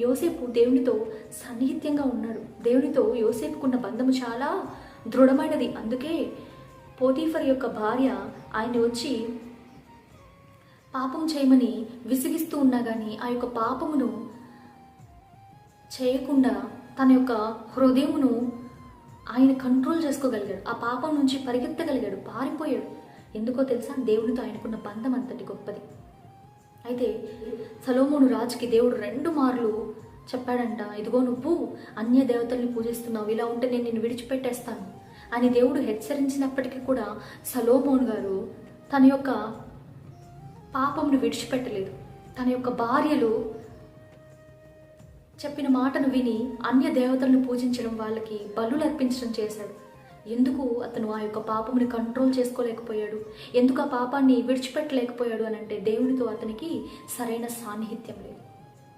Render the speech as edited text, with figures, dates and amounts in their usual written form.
యోసేపు దేవునితో సన్నిహిత్యంగా ఉన్నాడు. దేవునితో యోసేపుకున్న బంధము చాలా దృఢమైనది. అందుకే పోతీఫర్ యొక్క భార్య ఆయన్ని వచ్చి పాపం చేయమని విసిగిస్తూ ఉన్నా కానీ ఆ యొక్క పాపమును చేయకుండా తన యొక్క హృదయమును ఆయన కంట్రోల్ చేసుకోగలిగాడు. ఆ పాపం నుంచి పరిగెత్తగలిగాడు, పారిపోయాడు. ఎందుకో తెలుసా? దేవునితో ఆయనకున్న బంధం అంతటి గొప్పది. అయితే సొలొమోను రాజుకి దేవుడు 2 మార్లు చెప్పాడంట, ఇదిగో నువ్వు అన్య దేవతల్ని పూజిస్తున్నావు, ఇలా ఉంటే నేను నిన్ను విడిచిపెట్టేస్తాను అని దేవుడు హెచ్చరించినప్పటికీ కూడా సొలొమోను గారు తన యొక్క పాపమును విడిచిపెట్టలేదు. తన యొక్క భార్యలు చెప్పిన మాటను విని అన్య దేవతలను పూజించడం, వాళ్ళకి బలులు అర్పించడం చేశాడు. ఎందుకు అతను ఆ యొక్క పాపముని కంట్రోల్ చేసుకోలేకపోయాడు? ఎందుకు ఆ పాపాన్ని విడిచిపెట్టలేకపోయాడు అని అంటే దేవునితో అతనికి సరైన సాన్నిహిత్యం లేదు.